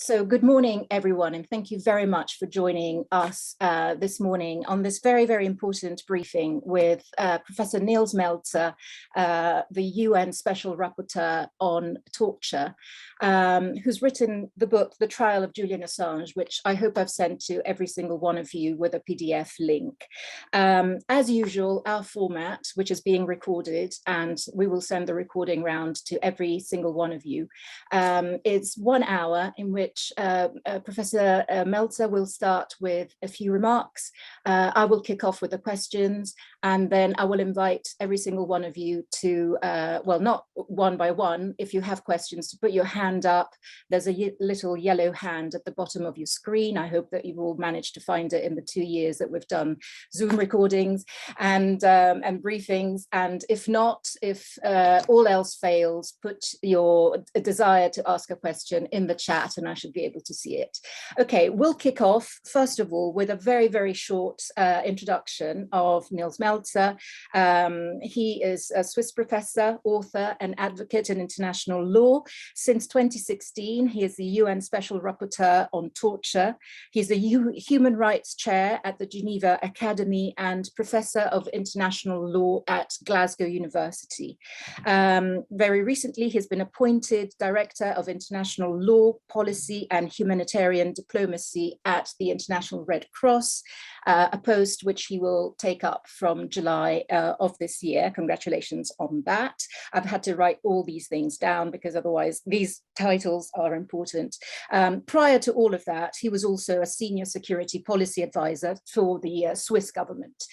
So good morning, everyone, and thank you very much for joining us this morning on this very, very important briefing with Professor Nils Melzer, the UN Special Rapporteur on Torture, who's written the book, The Trial of Julian Assange, which I hope I've sent to every single one of you with a PDF link. As usual, our format, which is being recorded, and we will send the recording round to every single one of you, is 1 hour in which Professor Melzer will start with a few remarks. I will kick off with the questions, and then I will invite every single one of you to, well, not one by one, if you have questions, to put your hand up. There's a little yellow hand at the bottom of your screen. I hope that you've all managed to find it in the 2 years that we've done Zoom recordings and briefings. And if not, if all else fails, put your desire to ask a question in the chat and I should be able to see it. Okay, we'll kick off, first of all, with a very, very short introduction of Nils Melzer. He is a Swiss professor, author, and advocate in international law. Since 2016, he is the UN Special Rapporteur on Torture. He's the Human Rights Chair at the Geneva Academy and Professor of International Law at Glasgow University. Very recently, he's been appointed Director of International Law, Policy and Humanitarian Diplomacy at the International Red Cross, a post which he will take up from July of this year. Congratulations on that. I've had to write all these things down because otherwise these titles are important. Prior to all of that, he was also a senior security policy advisor for the Swiss government.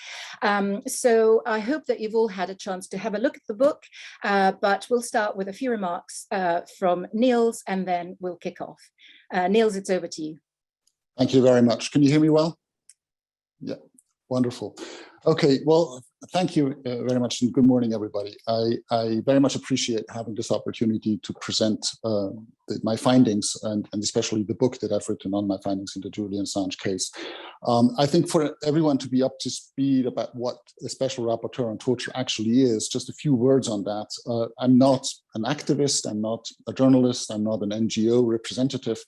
So I hope that you've all had a chance to have a look at the book, but we'll start with a few remarks from Nils and then we'll kick off. Nils, it's over to you. Thank you very much. Can you hear me well? Yeah, wonderful. Okay, well, thank you very much and good morning, everybody. I very much appreciate having this opportunity to present my findings and especially the book that I've written on my findings in the Julian Assange case. I think for everyone to be up to speed about what the Special Rapporteur on Torture actually is, just a few words on that. I'm not an activist, I'm not a journalist, I'm not an NGO representative.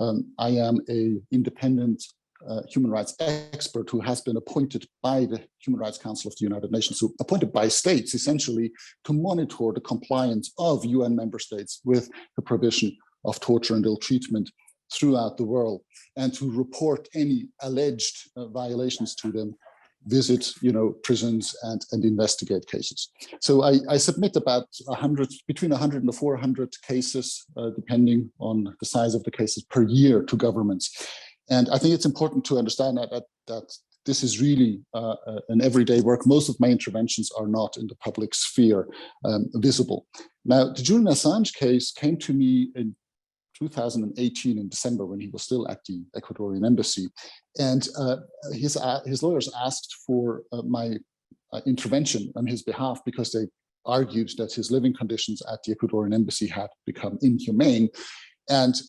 I am an independent human rights expert who has been appointed by the Human Rights Council of the United Nations, so appointed by states essentially to monitor the compliance of UN member states with the prohibition of torture and ill treatment throughout the world, and to report any alleged violations to them, visit prisons and investigate cases. So I submit about between 100 and 400 cases, depending on the size of the cases, per year to governments. And I think it's important to understand that this is really an everyday work. Most of my interventions are not in the public sphere visible. Now, the Julian Assange case came to me in 2018 in December when he was still at the Ecuadorian embassy. And his lawyers asked for my intervention on his behalf because they argued that his living conditions at the Ecuadorian embassy had become inhumane. And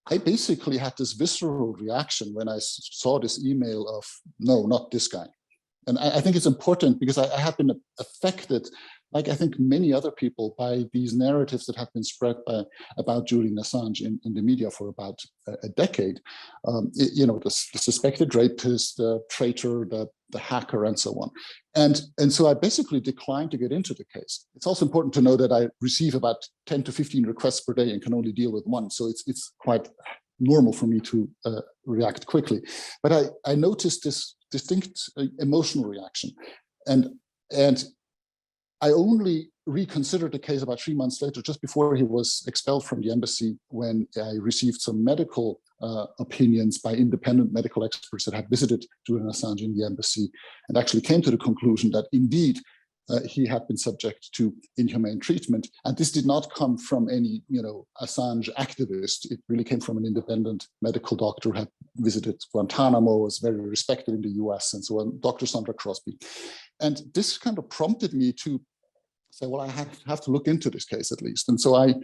I basically had this visceral reaction when I saw this email of, no, not this guy. And I think it's important because I have been affected, like I think many other people, by these narratives that have been spread about Julian Assange in the media for about a decade. The suspected rapist, the traitor, the hacker, and so on. And so I basically declined to get into the case. It's also important to know that I receive about 10 to 15 requests per day and can only deal with one. So it's quite normal for me to react quickly. But I noticed this distinct emotional reaction. And I only reconsidered the case about 3 months later, just before he was expelled from the embassy, when I received some medical opinions by independent medical experts that had visited Julian Assange in the embassy and actually came to the conclusion that indeed he had been subject to inhumane treatment. And this did not come from any, Assange activist. It really came from an independent medical doctor who had visited Guantanamo, was very respected in the US, and so on, Dr. Sandra Crosby. And this kind of prompted me to say, well, I have to look into this case at least. And so I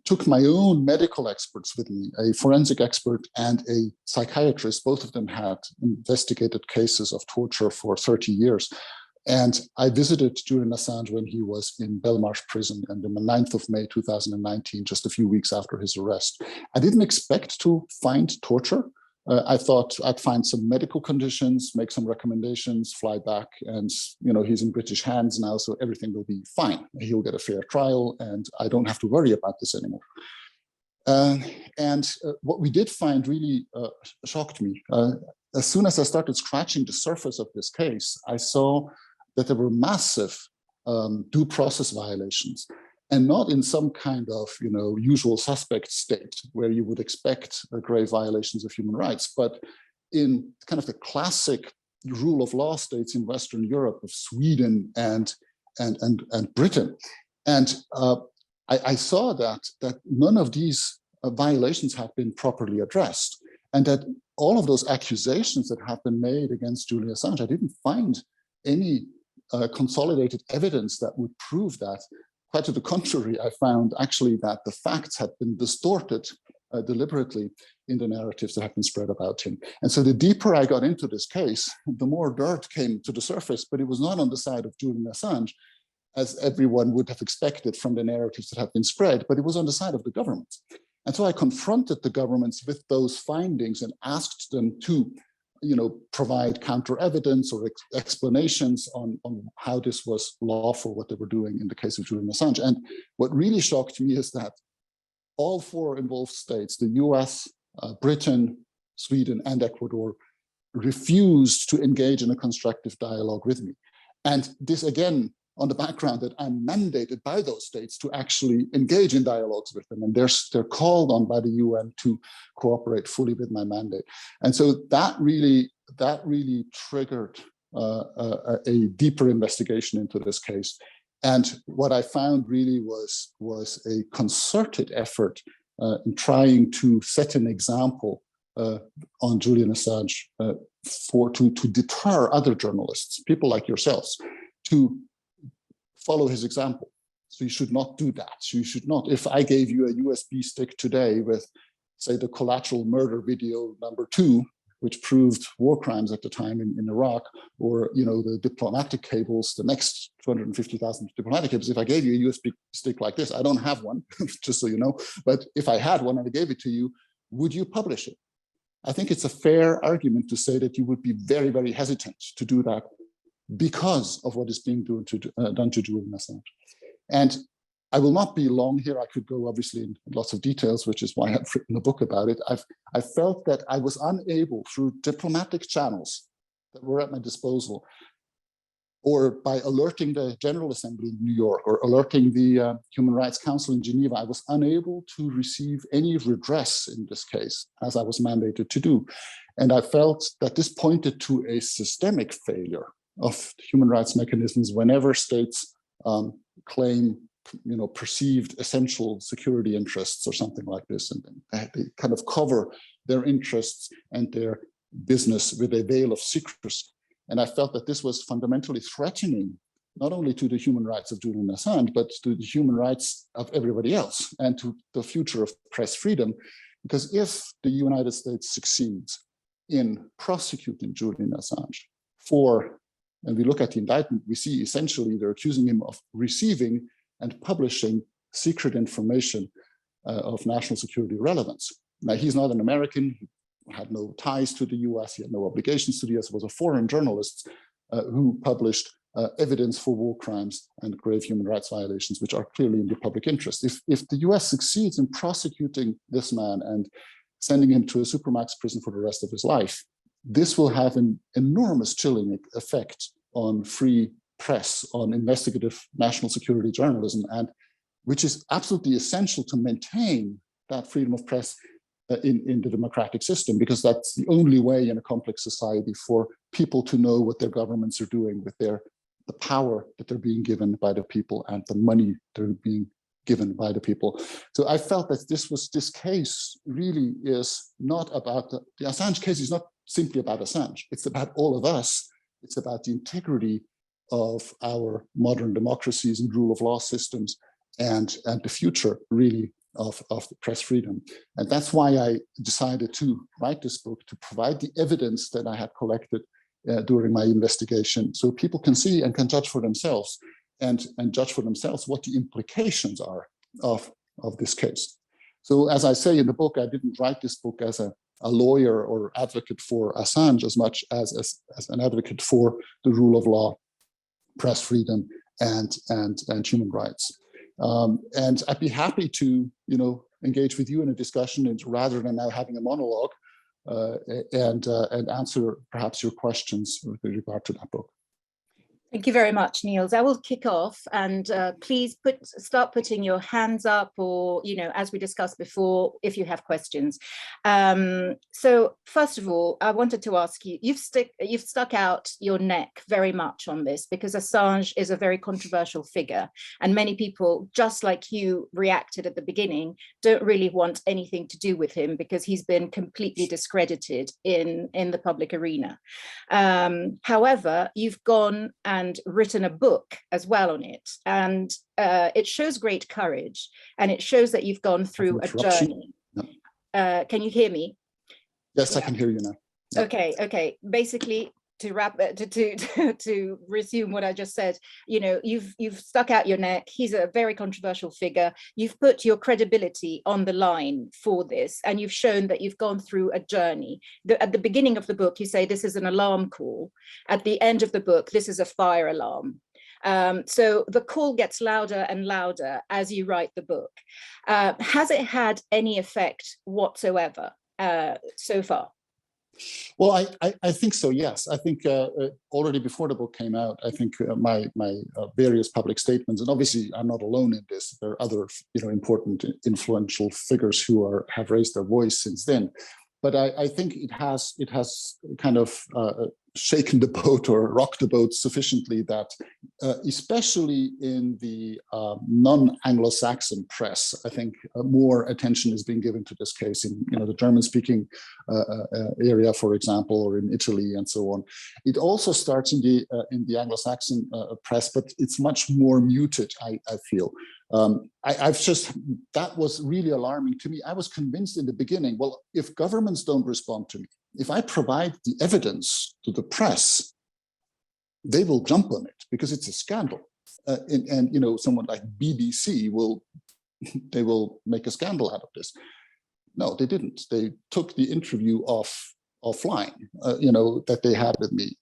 took my own medical experts with me, a forensic expert and a psychiatrist. Both of them had investigated cases of torture for 30 years. And I visited Julian Assange when he was in Belmarsh prison, and on the 9th of May 2019, just a few weeks after his arrest. I didn't expect to find torture. I thought I'd find some medical conditions, make some recommendations, fly back, and he's in British hands now, so everything will be fine. He'll get a fair trial, and I don't have to worry about this anymore. What we did find really shocked me. As soon as I started scratching the surface of this case, I saw that there were massive due process violations, and not in some kind of usual suspect state where you would expect grave violations of human rights, but in kind of the classic rule of law states in Western Europe of Sweden and Britain. And I saw that none of these violations had been properly addressed, and that all of those accusations that have been made against Julian Assange, I didn't find any consolidated evidence that would prove that. Quite to the contrary, I found actually that the facts had been distorted deliberately in the narratives that have been spread about him. And so the deeper I got into this case, the more dirt came to the surface, but it was not on the side of Julian Assange, as everyone would have expected from the narratives that have been spread, but it was on the side of the government. And so I confronted the governments with those findings and asked them to provide counter evidence or explanations on how this was lawful, what they were doing in the case of Julian Assange. And what really shocked me is that all four involved states, the US, Britain, Sweden, and Ecuador, refused to engage in a constructive dialogue with me. And this, again, on the background that I'm mandated by those states to actually engage in dialogues with them. And they're called on by the UN to cooperate fully with my mandate. And so that really triggered a deeper investigation into this case. And what I found really was a concerted effort in trying to set an example on Julian Assange to deter other journalists, people like yourselves, to follow his example. So you should not do that. So you should not, if I gave you a USB stick today with, say, the collateral murder video #2, which proved war crimes at the time in Iraq, or the diplomatic cables, the next 250,000 diplomatic cables, if I gave you a USB stick like this, I don't have one, just so you know, but if I had one and I gave it to you, would you publish it? I think it's a fair argument to say that you would be very, very hesitant to do that because of what is being done to Julian Assange. And I will not be long here. I could go obviously in lots of details, which is why I've written a book about it. I felt that I was unable through diplomatic channels that were at my disposal, or by alerting the General Assembly in New York or alerting the Human Rights Council in Geneva, I was unable to receive any redress in this case, as I was mandated to do. And I felt that this pointed to a systemic failure of human rights mechanisms whenever states claim, perceived essential security interests or something like this, and they kind of cover their interests and their business with a veil of secrecy. And I felt that this was fundamentally threatening not only to the human rights of Julian Assange, but to the human rights of everybody else and to the future of press freedom. Because if the United States succeeds in prosecuting Julian Assange and we look at the indictment, we see essentially they're accusing him of receiving and publishing secret information of national security relevance. Now, he's not an American, he had no ties to the US, he had no obligations to the US, was a foreign journalist who published evidence for war crimes and grave human rights violations, which are clearly in the public interest. If the US succeeds in prosecuting this man and sending him to a supermax prison for the rest of his life, this will have an enormous chilling effect on free press, on investigative national security journalism, and which is absolutely essential to maintain that freedom of press in the democratic system, because that's the only way in a complex society for people to know what their governments are doing with the power that they're being given by the people and the money they're being given by the people. So I felt that this case really is not about the Assange case is not simply about Assange. It's about all of us. It's about the integrity of our modern democracies and rule of law systems and the future really of the press freedom. And that's why I decided to write this book, to provide the evidence that I had collected during my investigation, so people can see and can judge for themselves, and judge for themselves what the implications are of this case. So as I say in the book, I didn't write this book as a lawyer or advocate for Assange as much as an advocate for the rule of law, press freedom, and human rights. And I'd be happy to, engage with you in a discussion, rather than now having a monologue, and answer perhaps your questions with regard to that book. Thank you very much, Nils. I will kick off, and please start putting your hands up, or, as we discussed before, if you have questions. So first of all, I wanted to ask you, you've stuck out your neck very much on this, because Assange is a very controversial figure, and many people, just like you reacted at the beginning, don't really want anything to do with him because he's been completely discredited in the public arena. However, you've gone and written a book as well on it, and it shows great courage, and it shows that you've gone through a journey. No. Can you hear me? Yes, yeah. I can hear you now. Yeah. Okay. Basically, to resume what I just said, you've stuck out your neck. He's a very controversial figure. You've put your credibility on the line for this, and you've shown that you've gone through a journey. At the beginning of the book, you say this is an alarm call. At the end of the book, this is a fire alarm. So the call gets louder and louder as you write the book. Has it had any effect whatsoever so far? Well, I think so, yes. I think already before the book came out, I think my various public statements, and obviously I'm not alone in this, there are other important influential figures who have raised their voice since then. But I think it has kind of shaken the boat or rocked the boat sufficiently that, especially in the non-Anglo-Saxon press, I think more attention is being given to this case in the German-speaking area, for example, or in Italy and so on. It also starts in the Anglo-Saxon press, but it's much more muted, I feel. That was really alarming to me. I was convinced in the beginning, well, if governments don't respond to me, if I provide the evidence to the press, they will jump on it because it's a scandal. And someone like BBC will make a scandal out of this. No, they didn't. They took the interview offline, that they had with me,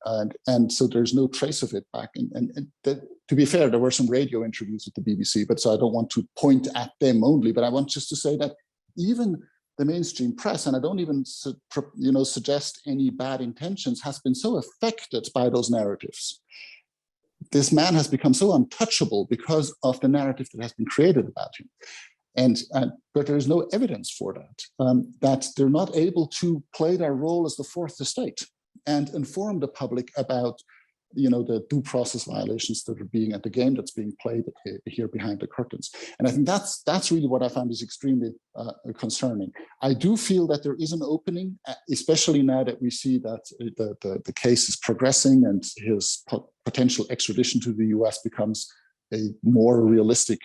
and so there's no trace of it back. And to be fair, there were some radio interviews with the BBC, but so I don't want to point at them only. But I want just to say that even the mainstream press, and I don't even suggest any bad intentions, has been so affected by those narratives. This man has become so untouchable because of the narrative that has been created about him. But there is no evidence for that, that they're not able to play their role as the fourth estate and inform the public about the due process violations that are being at the game that's being played here behind the curtains. And I think that's really what I found is extremely concerning. I do feel that there is an opening, especially now that we see that the case is progressing and his potential extradition to the US becomes a more realistic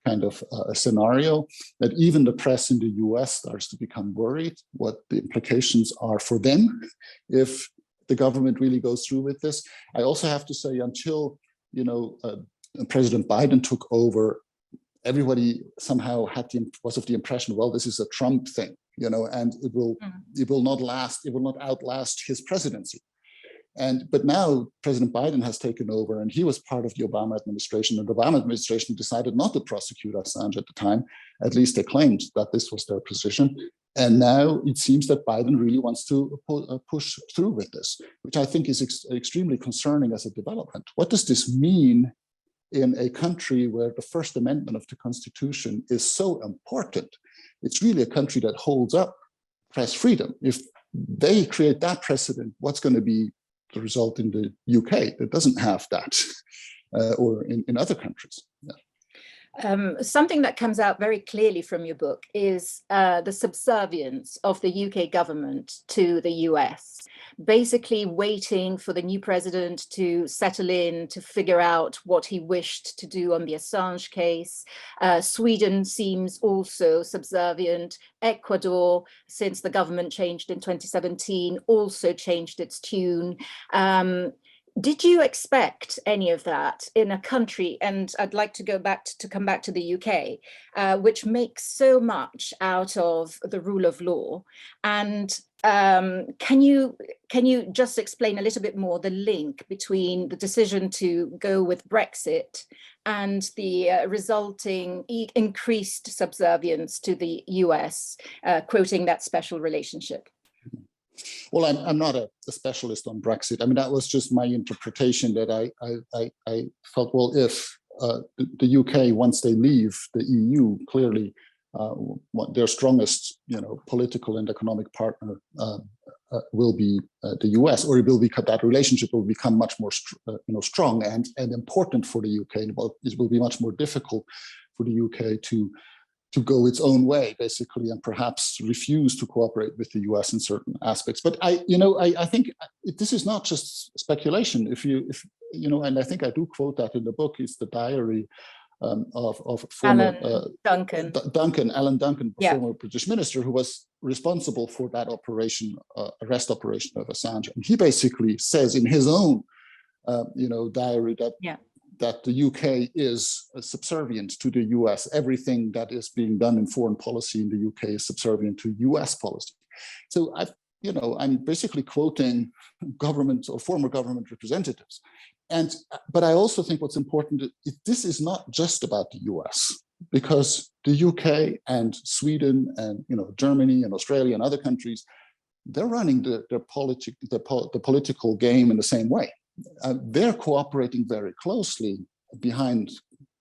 kind of a scenario, that even the press in the US starts to become worried what the implications are for them if the government really goes through with this. I also have to say, until President Biden took over, everybody somehow was of the impression, well, this is a Trump thing, and it will not outlast his presidency. But now President Biden has taken over, and he was part of the Obama administration, and the Obama administration decided not to prosecute Assange at the time. At least they claimed that this was their position. And now it seems that Biden really wants to push through with this, which I think is extremely concerning as a development. What does this mean in a country where the First Amendment of the Constitution is so important? It's really a country that holds up press freedom. If they create that precedent, what's going to be the result in the UK that doesn't have that, or in other countries? Yeah. Something that comes out very clearly from your book is the subservience of the UK government to the US, basically waiting for the new president to settle in, to figure out what he wished to do on the Assange case. Sweden seems also subservient. Ecuador, since the government changed in 2017, also changed its tune. Did you expect any of that in a country, and I'd like to come back to the UK, which makes so much out of the rule of law? And can you just explain a little bit more the link between the decision to go with Brexit and the resulting increased subservience to the US, quoting that special relationship? Well, I'm not a specialist on Brexit. I mean, that was just my interpretation that I felt, well, if the UK, once they leave the EU, clearly their strongest, political and economic partner will be the US, or that relationship will become much more, strong and important for the UK. Well, it will be much more difficult for the UK to go its own way, basically, and perhaps refuse to cooperate with the US in certain aspects. But I think this is not just speculation. And I think I do quote that in the book. It's the diary of former Alan Duncan, former British minister, who was responsible for that arrest operation of Assange. And he basically says in his own, diary that the UK is subservient to the US. Everything that is being done in foreign policy in the UK is subservient to US policy. So I'm basically quoting government or former government representatives. But I also think what's important is this is not just about the US, because the UK and Sweden and Germany and Australia and other countries, they're running the political game in the same way. They're cooperating very closely behind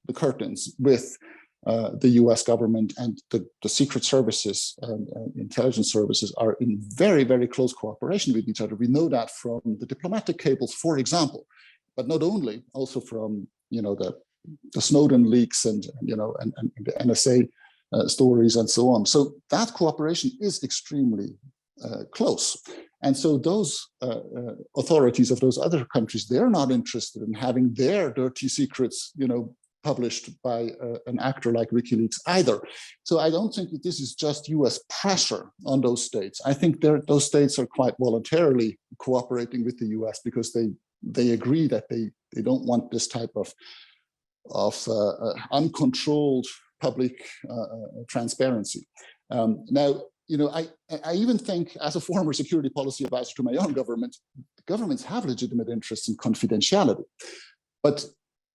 the curtains with the US government, and the secret services and intelligence services are in very, very close cooperation with each other. We know that from the diplomatic cables, for example, but not only, also from the Snowden leaks and the NSA stories and so on. So that cooperation is extremely close. And so those authorities of those other countries, they're not interested in having their dirty secrets, published by an actor like WikiLeaks either. So I don't think that this is just US pressure on those states. I think those states are quite voluntarily cooperating with the US because they agree that they don't want this type of uncontrolled public transparency. Now, I even think, as a former security policy advisor to my own government, governments have legitimate interests in confidentiality. But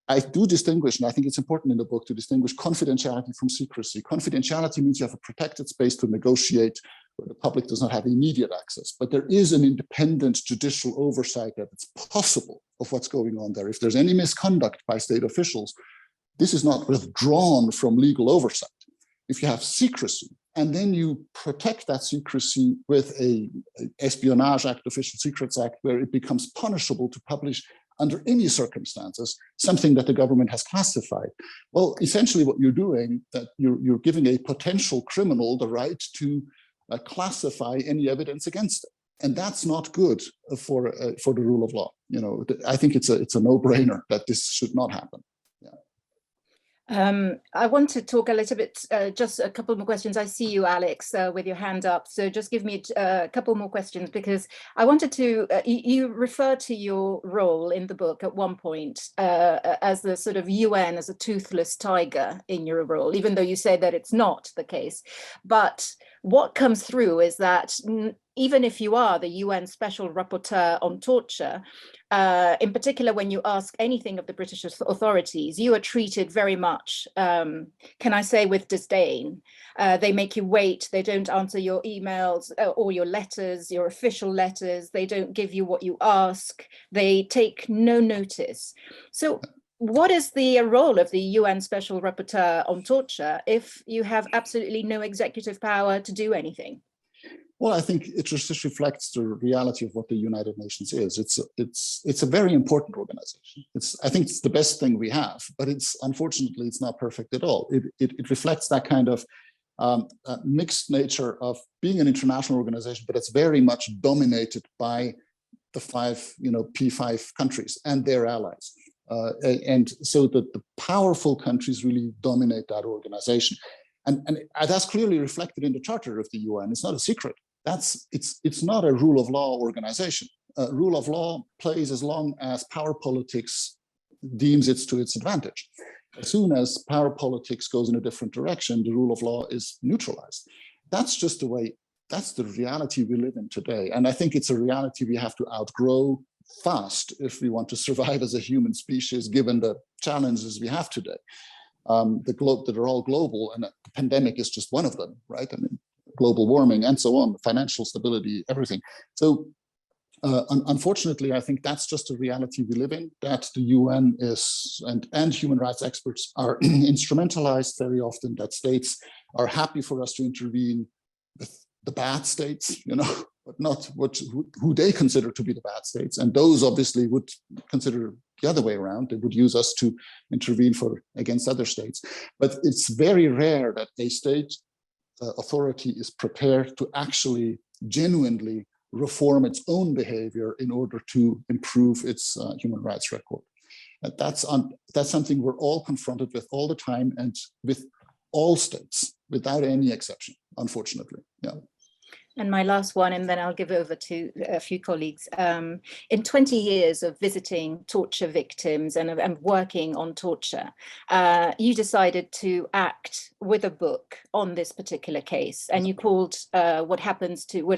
I do distinguish, and I think it's important in the book to distinguish confidentiality from secrecy. Confidentiality means you have a protected space to negotiate where the public does not have immediate access, but there is an independent judicial oversight that it's possible of what's going on there. If there's any misconduct by state officials, this is not withdrawn from legal oversight. If you have secrecy, and then you protect that secrecy with a Espionage Act, Official Secrets Act, where it becomes punishable to publish under any circumstances something that the government has classified. Well, essentially what you're doing, that you're giving a potential criminal the right to classify any evidence against it. And that's not good for the rule of law. I think it's a no-brainer that this should not happen. I want to talk a little bit, just a couple more questions. I see you, Alex, with your hand up. So just give me a couple more questions, because I wanted to, you refer to your role in the book at one point as the sort of UN as a toothless tiger in your role, even though you say that it's not the case. But what comes through is that even if you are the UN Special Rapporteur on torture, in particular, when you ask anything of the British authorities, you are treated very much, can I say, with disdain. They make you wait. They don't answer your emails or your letters, your official letters. They don't give you what you ask. They take no notice. So what is the role of the UN Special Rapporteur on torture if you have absolutely no executive power to do anything? Well, I think it just reflects the reality of what the United Nations is. It's a very important organization. I think it's the best thing we have, but unfortunately it's not perfect at all. It reflects that kind of mixed nature of being an international organization, but it's very much dominated by the P5 countries and their allies. And so the powerful countries really dominate that organization. And that's clearly reflected in the Charter of the UN. It's not a secret. It's not a rule of law organization. Rule of law plays as long as power politics deems it to its advantage. As soon as power politics goes in a different direction, the rule of law is neutralized. That's just the way, that's the reality we live in today. And I think it's a reality we have to outgrow fast if we want to survive as a human species, given the challenges we have today. That are all global, and the pandemic is just one of them, right? I mean, global warming and so on, financial stability, everything. So unfortunately, I think that's just a reality we live in, that the UN is, and human rights experts are instrumentalized very often, that states are happy for us to intervene with the bad states, but not who they consider to be the bad states. And those obviously would consider the other way around. They would use us to intervene against other states. But it's very rare that a state authority is prepared to actually genuinely reform its own behavior in order to improve its human rights record. And that's something we're all confronted with all the time, and with all states, without any exception, unfortunately. Yeah. And my last one, and then I'll give over to a few colleagues. In 20 years of visiting torture victims and working on torture, you decided to act with a book on this particular case, and you called what is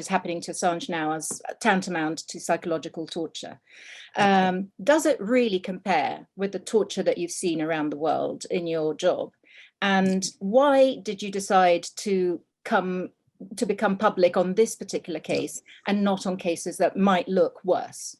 happening to Assange now as tantamount to psychological torture. Does it really compare with the torture that you've seen around the world in your job? And why did you decide to become public on this particular case and not on cases that might look worse?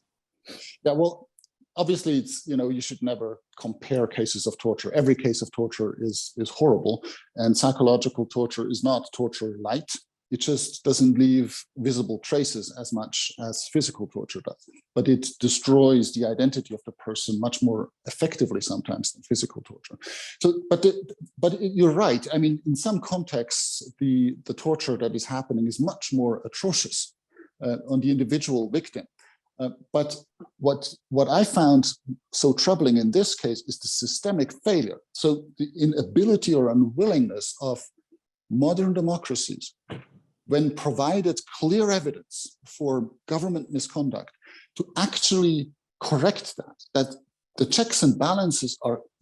Yeah, well, obviously, it's, you should never compare cases of torture. Every case of torture is horrible, and psychological torture is not torture light. It just doesn't leave visible traces as much as physical torture does, but it destroys the identity of the person much more effectively sometimes than physical torture. So, but you're right. I mean, in some contexts, the torture that is happening is much more atrocious on the individual victim. But what I found so troubling in this case is the systemic failure. So the inability or unwillingness of modern democracies, when provided clear evidence for government misconduct, to actually correct that the checks and balances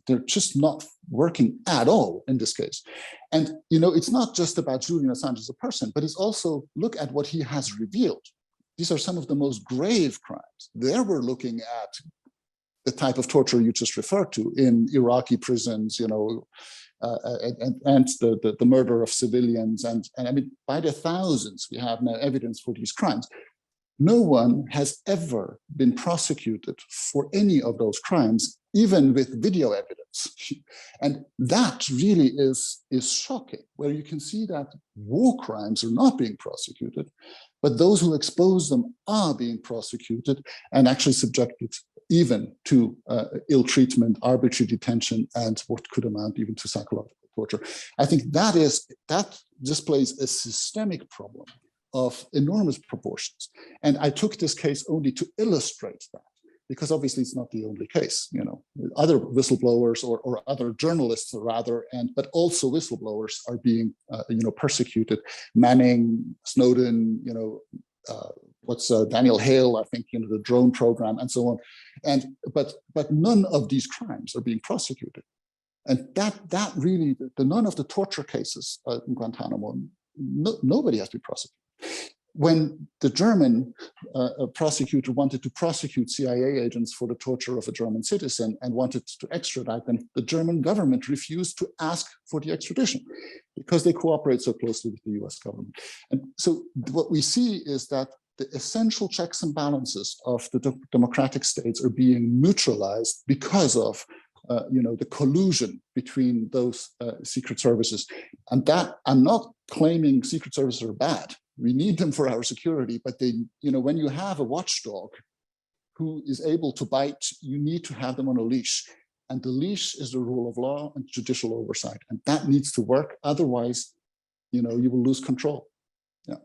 they're just not working at all in this case. And, it's not just about Julian Assange as a person, but it's also look at what he has revealed. These are some of the most grave crimes. There we're looking at the type of torture you just referred to in Iraqi prisons, and the murder of civilians. And I mean, by the thousands, we have now evidence for these crimes. No one has ever been prosecuted for any of those crimes, even with video evidence. And that really is shocking, where you can see that war crimes are not being prosecuted, but those who expose them are being prosecuted and actually subjected even to ill treatment, arbitrary detention, and what could amount even to psychological torture. I think that displays a systemic problem of enormous proportions. And I took this case only to illustrate that, because obviously it's not the only case. Other whistleblowers or other journalists rather, but also whistleblowers are being persecuted. Manning, Snowden, Daniel Hale, I think, the drone program and so on. But none of these crimes are being prosecuted. And that really, none of the torture cases in Guantanamo, nobody has been prosecuted. When the German prosecutor wanted to prosecute CIA agents for the torture of a German citizen and wanted to extradite them, the German government refused to ask for the extradition because they cooperate so closely with the US government. And so what we see is that the essential checks and balances of the democratic states are being neutralized because of the collusion between those secret services. And that, I'm not claiming secret services are bad. We need them for our security, but they, when you have a watchdog who is able to bite, you need to have them on a leash. And the leash is the rule of law and judicial oversight. And that needs to work. Otherwise, you will lose control. Yeah.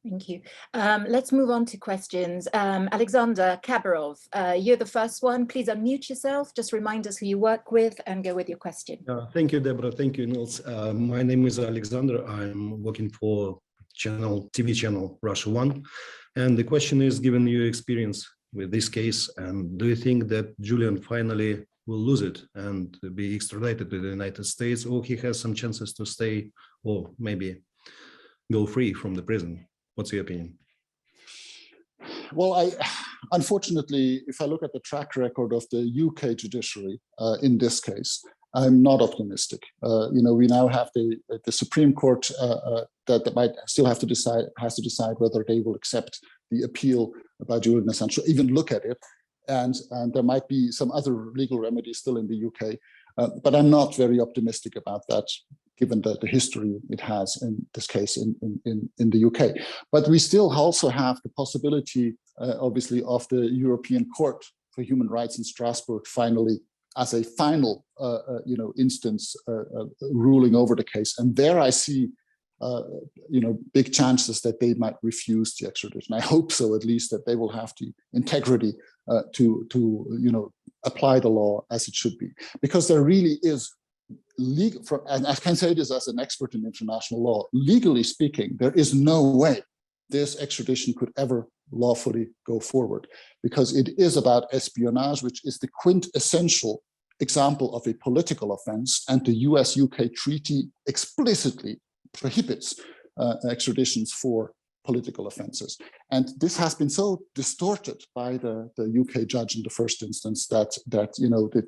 Thank you. Let's move on to questions. Alexander Kabarov, you're the first one. Please unmute yourself. Just remind us who you work with and go with your question. Thank you, Deborah. Thank you, Nils. My name is Alexander. I'm working for TV channel Russia One. And the question is, given your experience with this case, do you think that Julian finally will lose it and be extradited to the United States, or he has some chances to stay or maybe go free from the prison? What's your opinion? Well, unfortunately, if I look at the track record of the UK judiciary in this case, I'm not optimistic. We now have the Supreme Court that might still has to decide whether they will accept the appeal by Julian Assange, even look at it, and there might be some other legal remedies still in the UK, but I'm not very optimistic about that, given the history it has in this case in the UK. But we still also have the possibility, obviously, of the European Court for Human Rights in Strasbourg finally, as a final, instance, ruling over the case. And there I see, big chances that they might refuse the extradition. I hope so, at least, that they will have the integrity to apply the law as it should be, because there really is legal. And I can say this as an expert in international law. Legally speaking, there is no way this extradition could ever lawfully go forward, because it is about espionage, which is the quintessential example of a political offense, and the US-UK treaty explicitly prohibits extraditions for political offenses. And this has been so distorted by the UK judge in the first instance that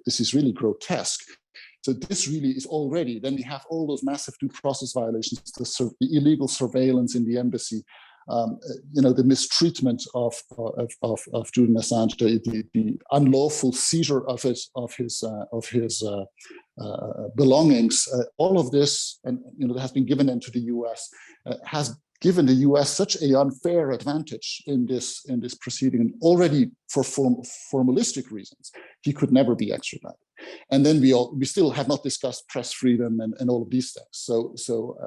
this is really grotesque. So this really is already, then we have all those massive due process violations, the illegal surveillance in the embassy, the mistreatment of Julian Assange, the unlawful seizure of his belongings. All of this, and that has been given into the US, has given the US such an unfair advantage in this proceeding, already for formalistic reasons. He could never be extradited. And then we still have not discussed press freedom and all of these things. So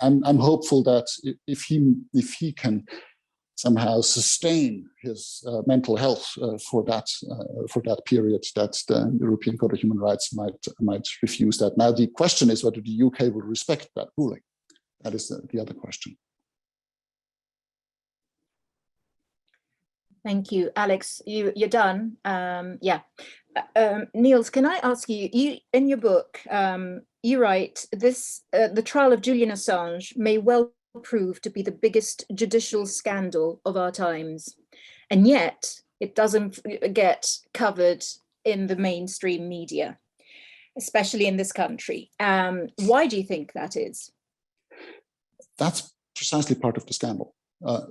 I'm hopeful that if he can somehow sustain his mental health for that period, that the European Court of Human Rights might refuse that. Now the question is whether the UK will respect that ruling. That is the other question. Thank you, Alex. You're done. Yeah. Nils, can I ask you? You in your book, you write this: the trial of Julian Assange may well prove to be the biggest judicial scandal of our times, and yet it doesn't get covered in the mainstream media, especially in this country. Why do you think that is? That's precisely part of the scandal. I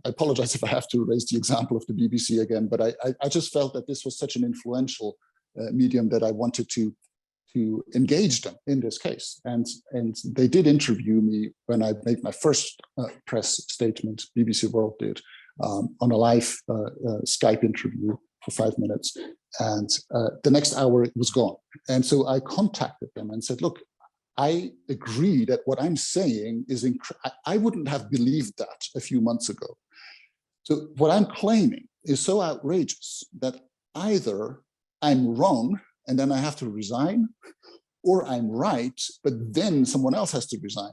apologize if I have to raise the example of the BBC again, but I just felt that this was such an influential medium that I wanted to engage them in this case. And they did interview me when I made my first press statement, BBC World did, on a live Skype interview for 5 minutes. And the next hour it was gone. And so I contacted them and said, look, I agree that what I'm saying is I wouldn't have believed that a few months ago. So what I'm claiming is so outrageous that either I'm wrong and then I have to resign, or I'm right, but then someone else has to resign.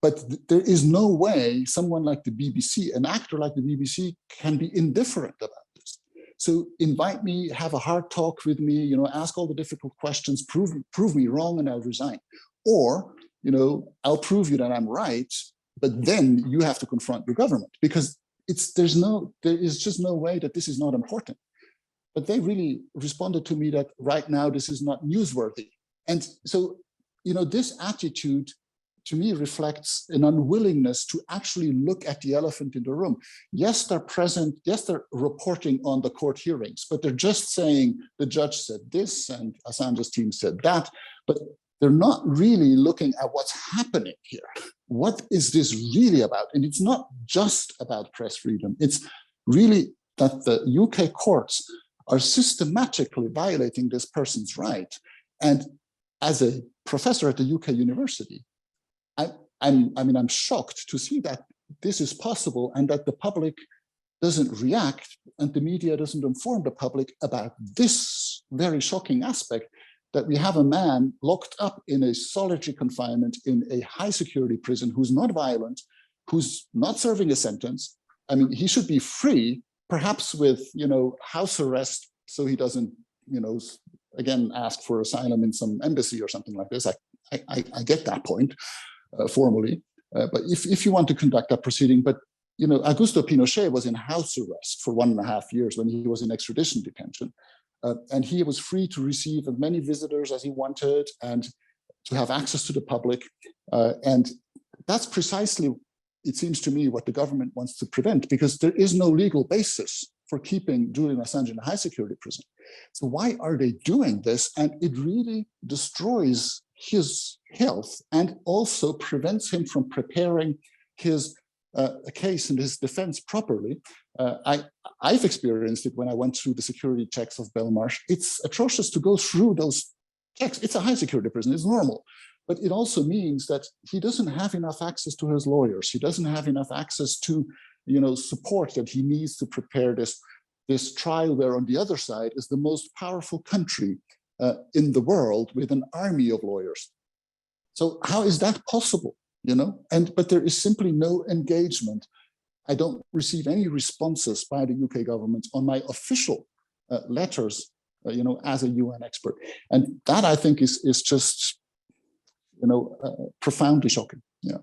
But there is no way someone like the BBC, an actor like the BBC, can be indifferent about this. So invite me, have a hard talk with me, ask all the difficult questions, prove me wrong, and I'll resign. Or, I'll prove you that I'm right, but then you have to confront your government, because there is just no way that this is not important. But they really responded to me that right now this is not newsworthy. And so, this attitude to me reflects an unwillingness to actually look at the elephant in the room. Yes, they're present. Yes, they're reporting on the court hearings, but they're just saying the judge said this and Assange's team said that, but they're not really looking at what's happening here. What is this really about? And it's not just about press freedom. It's really that the UK courts are systematically violating this person's right. And as a professor at the UK university, I'm shocked to see that this is possible and that the public doesn't react and the media doesn't inform the public about this very shocking aspect, that we have a man locked up in a solitary confinement in a high security prison who's not violent, who's not serving a sentence. I mean, he should be free, perhaps with, house arrest, so he doesn't, again, ask for asylum in some embassy or something like this. I get that point formally, but if you want to conduct that proceeding, but Augusto Pinochet was in house arrest for 1.5 years when he was in extradition detention. And he was free to receive as many visitors as he wanted and to have access to the public. And that's precisely, it seems to me, what the government wants to prevent, because there is no legal basis for keeping Julian Assange in a high security prison. So why are they doing this? And it really destroys his health and also prevents him from preparing his case and his defense properly. I've experienced it when I went through the security checks of Belmarsh. It's atrocious to go through those checks. It's a high security prison, it's normal. But it also means that he doesn't have enough access to his lawyers. He doesn't have enough access to, support that he needs to prepare this trial, where on the other side is the most powerful country in the world with an army of lawyers. So how is that possible? But there is simply no engagement. I don't receive any responses by the UK government on my official letters, as a UN expert. And that, I think, is just, profoundly shocking. Yeah.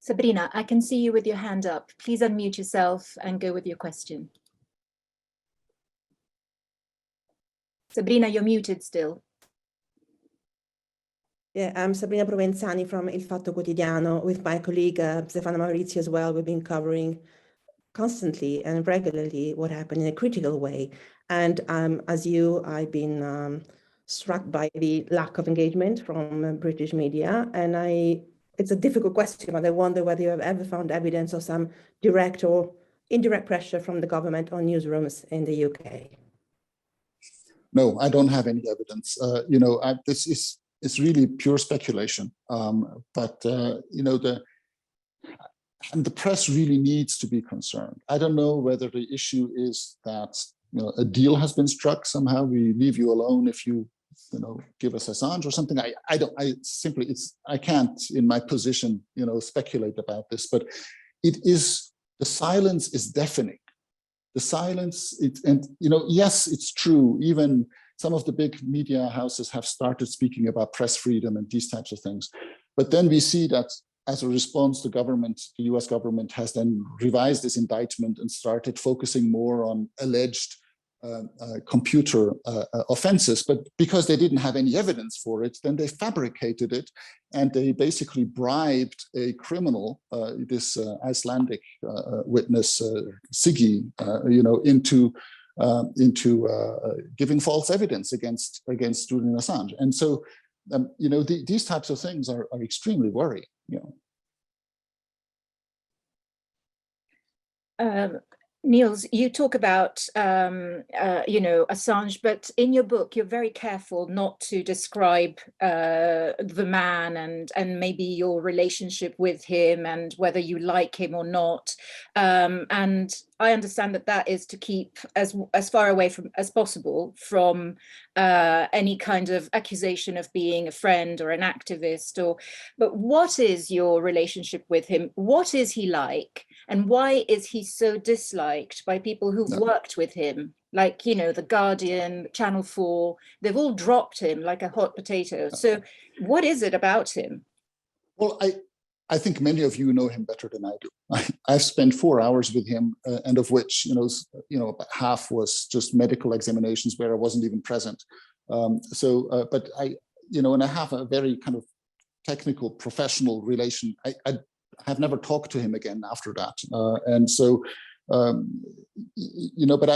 Sabrina, I can see you with your hand up. Please unmute yourself and go with your question. Sabrina, you're muted still. Yeah, I'm Sabrina Provenzani from Il Fatto Quotidiano. With my colleague Stefano Maurizio as well, we've been covering constantly and regularly what happened in a critical way. And as you, I've been struck by the lack of engagement from British media. And it's a difficult question, but I wonder whether you have ever found evidence of some direct or indirect pressure from the government on newsrooms in the UK. No, I don't have any evidence. It's really pure speculation. But the press really needs to be concerned. I don't know whether the issue is that a deal has been struck somehow. We leave you alone if you give us Assange or something. I can't in my position speculate about this. But the silence is deafening. The silence, yes, it's true. Even some of the big media houses have started speaking about press freedom and these types of things. But then we see that as a response, the US government has then revised this indictment and started focusing more on alleged computer offenses. But because they didn't have any evidence for it, then they fabricated it, and they basically bribed a criminal, this Icelandic witness, Siggy, into giving false evidence against Julian Assange. And so, these types of things are extremely worrying. Nils, you talk about, Assange, but in your book, you're very careful not to describe the man and maybe your relationship with him and whether you like him or not. And I understand that is to keep as far away from as possible from any kind of accusation of being a friend or an activist. But what is your relationship with him? What is he like? And why is he so disliked by people who've worked with him? Like, The Guardian, Channel 4, they've all dropped him like a hot potato. So what is it about him? Well, I think many of you know him better than I do. I've spent 4 hours with him, and of which, about half was just medical examinations where I wasn't even present. But and I have a very kind of technical, professional relation. I have never talked to him again after that. But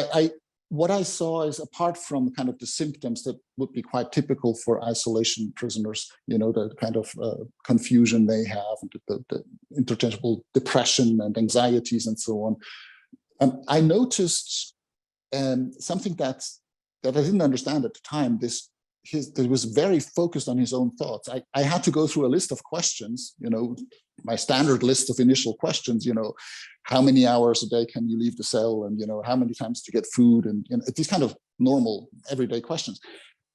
what I saw is, apart from kind of the symptoms that would be quite typical for isolation prisoners, the kind of confusion they have, and the interchangeable depression and anxieties and so on, I noticed something that I didn't understand at the time. He was very focused on his own thoughts. I had to go through a list of questions, my standard list of initial questions, how many hours a day can you leave the cell, and how many times to get food, and these kind of normal everyday questions.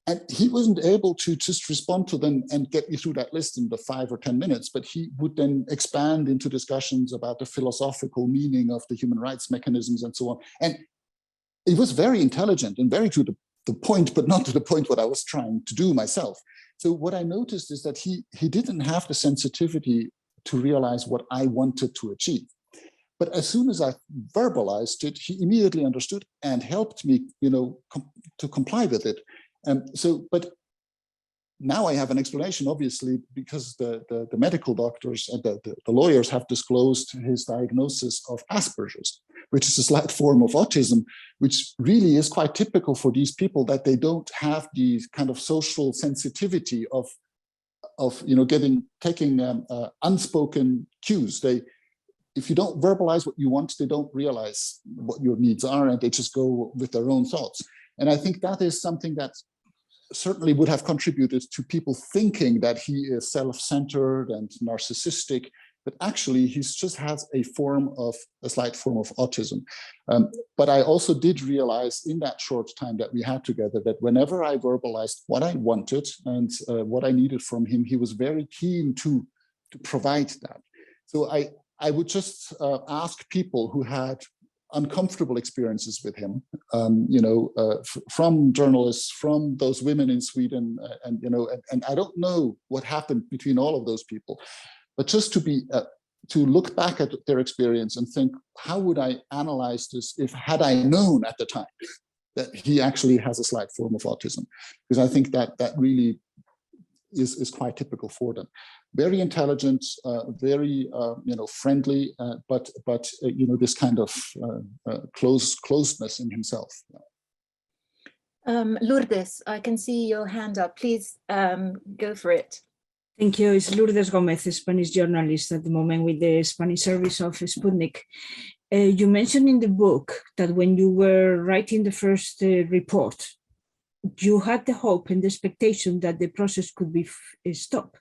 And he wasn't able to just respond to them and get me through that list in the 5 or 10 minutes, but he would then expand into discussions about the philosophical meaning of the human rights mechanisms and so on. And it was very intelligent and very to the point, but not to the point what I was trying to do myself. So what I noticed is that he didn't have the sensitivity to realize what I wanted to achieve. But as soon as I verbalized it, he immediately understood and helped me, to comply with it. But now I have an explanation, obviously, because the medical doctors and the lawyers have disclosed his diagnosis of Asperger's, which is a slight form of autism, which really is quite typical for these people, that they don't have the kind of social sensitivity of taking unspoken cues. If you don't verbalize what you want, they don't realize what your needs are, and they just go with their own thoughts. And I think that is something that certainly would have contributed to people thinking that he is self-centered and narcissistic, but actually he just has a slight form of autism. But I also did realize in that short time that we had together that whenever I verbalized what I wanted and what I needed from him, he was very keen to provide that. So I would just ask people who had uncomfortable experiences with him, from journalists, from those women in Sweden, and I don't know what happened between all of those people, but just to look back at their experience and think, how would I analyze this had I known at the time that he actually has a slight form of autism? Because I think that really is quite typical for them. Very intelligent, very friendly, but this kind of closeness in himself. Lourdes, I can see your hand up. Please go for it. Thank you. It's Lourdes Gomez, a Spanish journalist at the moment with the Spanish service of Sputnik. You mentioned in the book that when you were writing the first report, you had the hope and the expectation that the process could be stopped.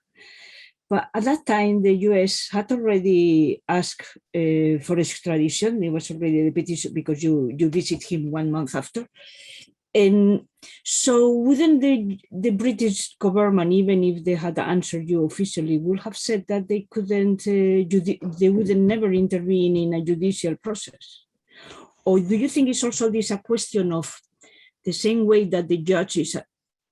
But at that time, the US had already asked for extradition. It was already the petition because you visited him 1 month after. And so wouldn't the British government, even if they had answered you officially, would have said that they couldn't, they wouldn't never intervene in a judicial process? Or do you think it's also this a question of the same way that the judges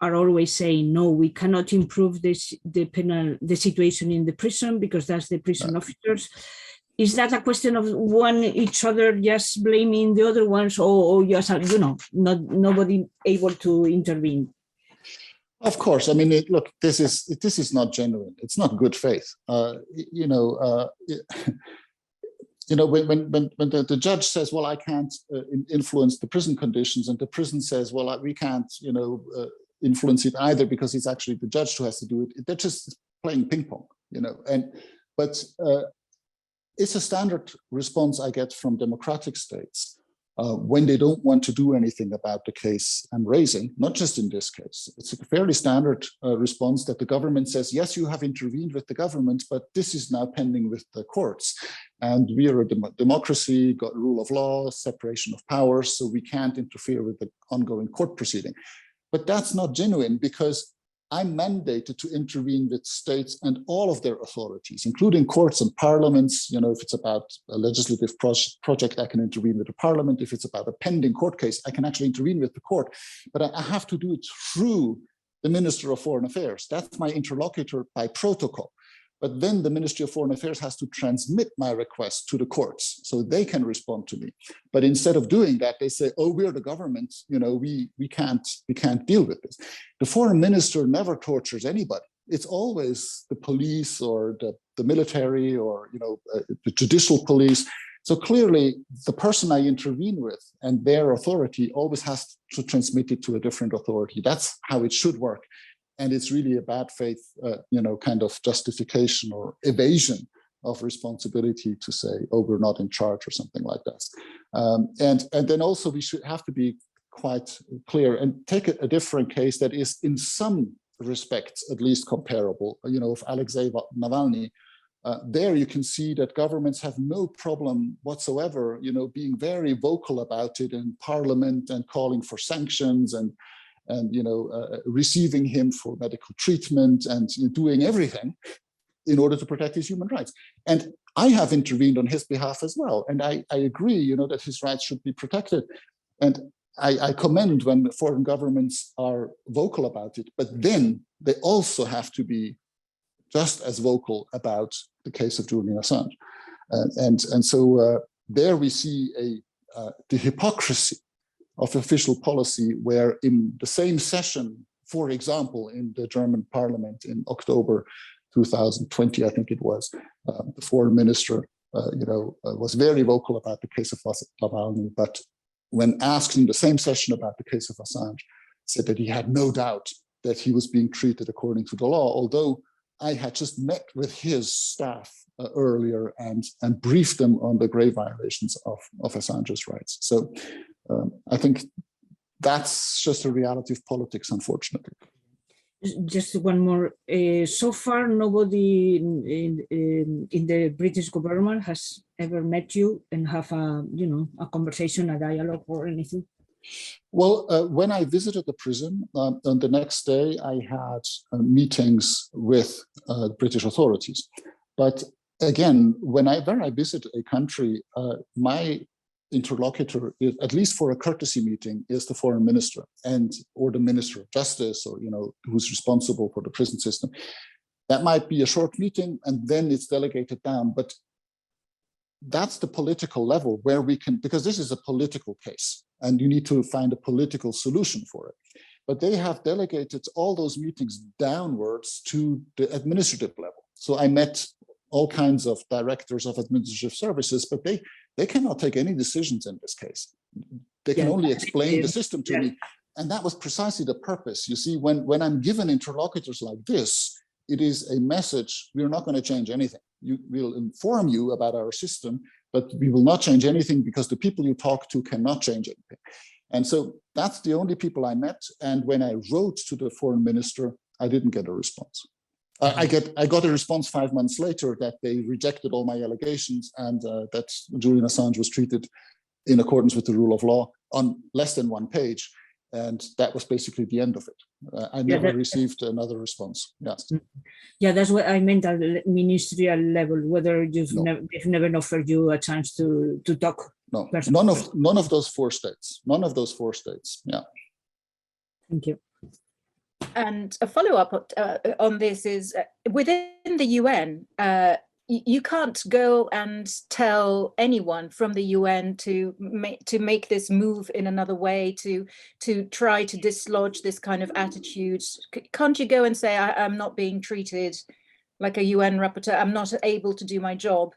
are always saying, no, we cannot improve the situation in the prison because that's the prison officers? Is that a question of each other just blaming the other ones, or just, nobody able to intervene? Of course. I mean, look, this is not genuine. It's not good faith. When the judge says, well, I can't influence the prison conditions, and the prison says, well, we can't, influence it either because it's actually the judge who has to do it. They're just playing ping pong, But it's a standard response I get from democratic states when they don't want to do anything about the case I'm raising, not just in this case. It's a fairly standard response that the government says, yes, you have intervened with the government, but this is now pending with the courts. And we are a democracy, got rule of law, separation of powers, so we can't interfere with the ongoing court proceeding. But that's not genuine because I'm mandated to intervene with states and all of their authorities, including courts and parliaments. If it's about a legislative project, I can intervene with the parliament. If it's about a pending court case, I can actually intervene with the court. But I have to do it through the Minister of Foreign Affairs. That's my interlocutor by protocol. But then the Ministry of Foreign Affairs has to transmit my request to the courts so they can respond to me. But instead of doing that, they say, oh, we're the government, we can't deal with this. The foreign minister never tortures anybody. It's always the police or the military or the judicial police. So clearly, the person I intervene with and their authority always has to transmit it to a different authority. That's how it should work. And it's really a bad faith, kind of justification or evasion of responsibility to say, oh, we're not in charge or something like that. And then also we should have to be quite clear and take a different case that is in some respects at least comparable, of Alexei Navalny. There you can see that governments have no problem whatsoever, being very vocal about it in parliament and calling for sanctions and receiving him for medical treatment and doing everything in order to protect his human rights. And I have intervened on his behalf as well. And I agree, that his rights should be protected. And I commend when foreign governments are vocal about it, but then they also have to be just as vocal about the case of Julian Assange. And so there we see the hypocrisy of official policy, where in the same session, for example, in the German parliament in October 2020, I think it was, the foreign minister, was very vocal about the case of Navalny, but when asked in the same session about the case of Assange, said that he had no doubt that he was being treated according to the law, although I had just met with his staff earlier and briefed them on the grave violations of Assange's rights. So I think that's just a reality of politics, unfortunately. Just one more. So far, nobody in the British government has ever met you and have a conversation, a dialogue, or anything. Well, when I visited the prison, on the next day, I had meetings with British authorities. But again, whenever I visit a country, my interlocutor, at least for a courtesy meeting, is the foreign minister or the minister of justice, or who's responsible for the prison system. That might be a short meeting and then it's delegated down, but that's the political level where we can, because this is a political case and you need to find a political solution for it. But they have delegated all those meetings downwards to the administrative level. So I met all kinds of directors of administrative services, but they cannot take any decisions in this case. They can only explain the system to me. And that was precisely the purpose. You see, when I'm given interlocutors like this, it is a message: we're not going to change anything. We'll inform you about our system, but we will not change anything because the people you talk to cannot change anything. And so that's the only people I met. And when I wrote to the foreign minister, I didn't get a response. I got a response 5 months later that they rejected all my allegations and that Julian Assange was treated in accordance with the rule of law on less than 1 page. And that was basically the end of it. I never received another response. Yes. Yeah, that's what I meant at the ministerial level, whether they've never offered you a chance to talk. No, none of those 4 states. None of those 4 states. Yeah. Thank you. And a follow-up on this is within the UN, you can't go and tell anyone from the UN to make this move in another way, to try to dislodge this kind of attitude. Can't you go and say, I'm not being treated like a UN rapporteur, I'm not able to do my job,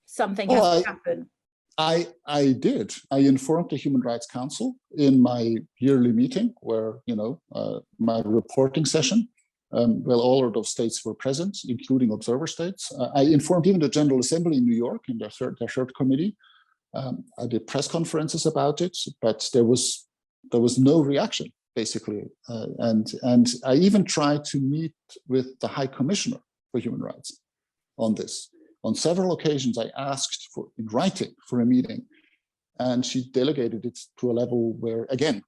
something has to happen? I did. I informed the Human Rights Council in my yearly meeting, where my reporting session. Well, all of those states were present, including observer states. I informed even the General Assembly in New York in their third committee. I did press conferences about it, but there was no reaction, basically. And I even tried to meet with the High Commissioner for Human Rights on this. On several occasions, I asked in writing for a meeting, and she delegated it to a level where, again,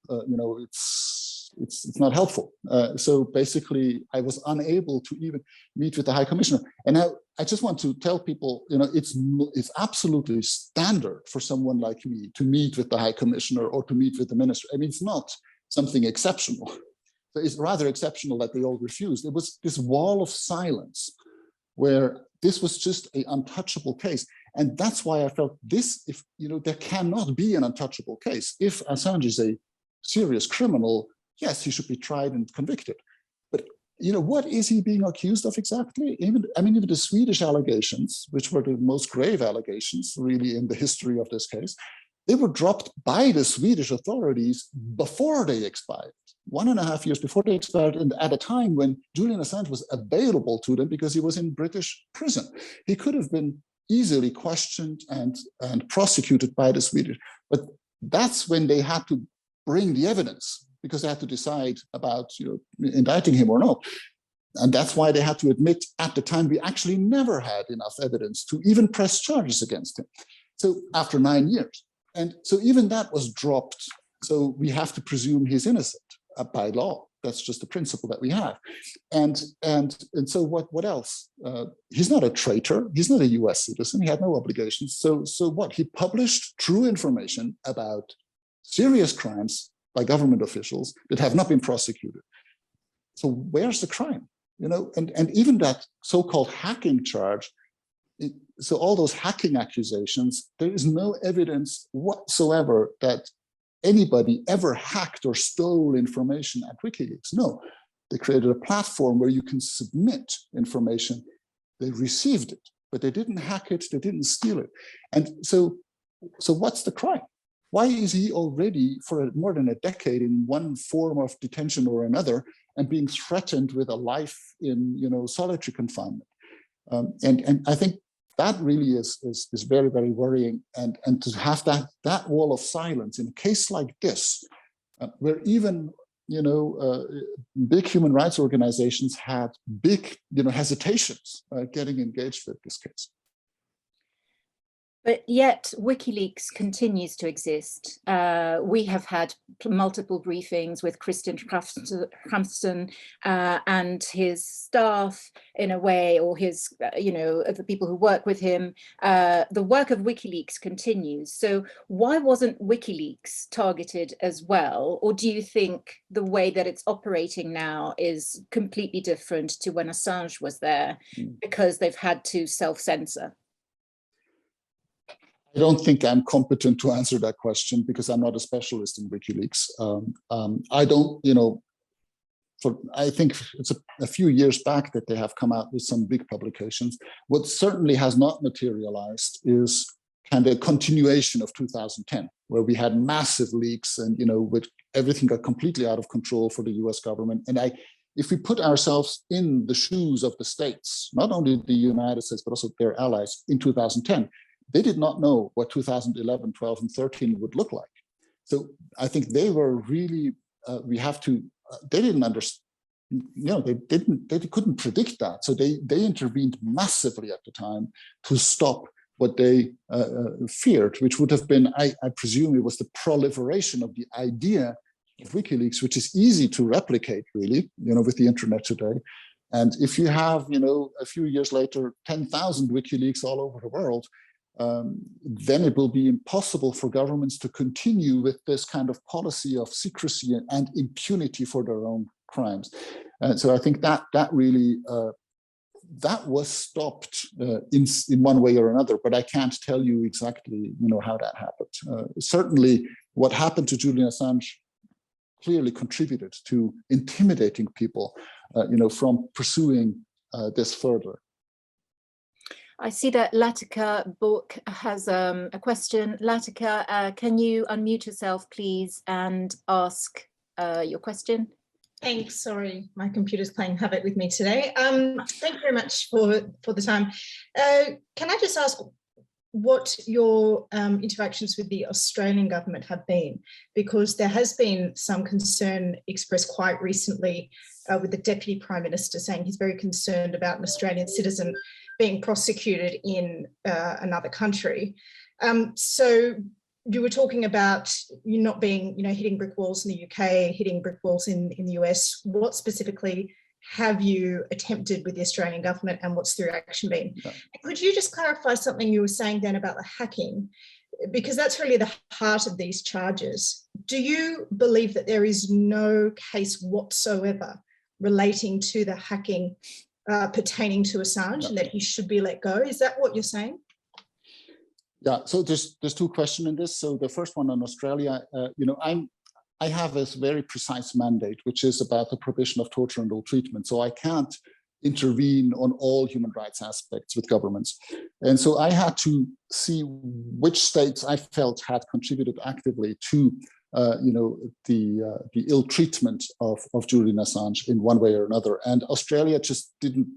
it's not helpful. So basically, I was unable to even meet with the High Commissioner. And now I just want to tell people, it's absolutely standard for someone like me to meet with the High Commissioner or to meet with the minister. I mean, it's not something exceptional. So it's rather exceptional that they all refused. It was this wall of silence where this was just an untouchable case. And that's why I felt there cannot be an untouchable case. If Assange is a serious criminal, yes, he should be tried and convicted. But what is he being accused of exactly? Even the Swedish allegations, which were the most grave allegations really in the history of this case, they were dropped by the Swedish authorities before they expired, 1.5 years before they expired, and at a time when Julian Assange was available to them because he was in British prison. He could have been easily questioned and prosecuted by the Swedish, but that's when they had to bring the evidence, because they had to decide about indicting him or not. And that's why they had to admit at the time we actually never had enough evidence to even press charges against him. So after 9 years. And so even that was dropped. So we have to presume he's innocent by law. That's just the principle that we have. And so what else? He's not a traitor. He's not a US citizen. He had no obligations. So what? He published true information about serious crimes by government officials that have not been prosecuted. So where's the crime? And even that so-called hacking charge, so all those hacking accusations, there is no evidence whatsoever that anybody ever hacked or stole information at WikiLeaks. No, they created a platform where you can submit information. They received it, but they didn't hack it, they didn't steal it. And so what's the crime? Why is he already for more than a decade in one form of detention or another and being threatened with a life in solitary confinement? And I think that really is very, very worrying. And to have that wall of silence in a case like this, where even big human rights organizations had big hesitations getting engaged with this case. But yet WikiLeaks continues to exist. We have had multiple briefings with Christian Kramston and his staff in a way, or his, the people who work with him. The work of WikiLeaks continues. So why wasn't WikiLeaks targeted as well? Or do you think the way that it's operating now is completely different to when Assange was there because they've had to self-censor? I don't think I'm competent to answer that question because I'm not a specialist in WikiLeaks. I don't, I think it's a few years back that they have come out with some big publications. What certainly has not materialized is kind of a continuation of 2010, where we had massive leaks and, with everything got completely out of control for the US government. And if we put ourselves in the shoes of the states, not only the United States, but also their allies in 2010, they did not know what 2011, 12, and 13 would look like. So I think they were really, they didn't understand, they couldn't predict that. So they intervened massively at the time to stop what they feared, which would have been, I presume it was the proliferation of the idea of WikiLeaks, which is easy to replicate really, with the internet today. And if you have, a few years later, 10,000 WikiLeaks all over the world, then it will be impossible for governments to continue with this kind of policy of secrecy and impunity for their own crimes. And so I think that really, that was stopped in one way or another, but I can't tell you exactly, how that happened. Certainly what happened to Julian Assange clearly contributed to intimidating people, from pursuing this further. I see that Latika Book has a question. Latika, can you unmute yourself, please, and ask your question? Thanks. Sorry, my computer's playing havoc with me today. Thank you very much for the time. Can I just ask what your interactions with the Australian government have been? Because there has been some concern expressed quite recently with the Deputy Prime Minister saying he's very concerned about an Australian citizen being prosecuted in another country. So you were talking about you not being, hitting brick walls in the UK, hitting brick walls in the US. What specifically have you attempted with the Australian government and what's the reaction been? Yeah. Could you just clarify something you were saying then about the hacking? Because that's really the heart of these charges. Do you believe that there is no case whatsoever relating to the hacking pertaining to Assange and that he should be let go? Is that what you're saying? Yeah, so there's two questions in this. So the first one on Australia, I have this very precise mandate, which is about the prohibition of torture and ill treatment. So I can't intervene on all human rights aspects with governments. And so I had to see which states I felt had contributed actively to the ill treatment of Julian Assange in one way or another. And Australia just didn't,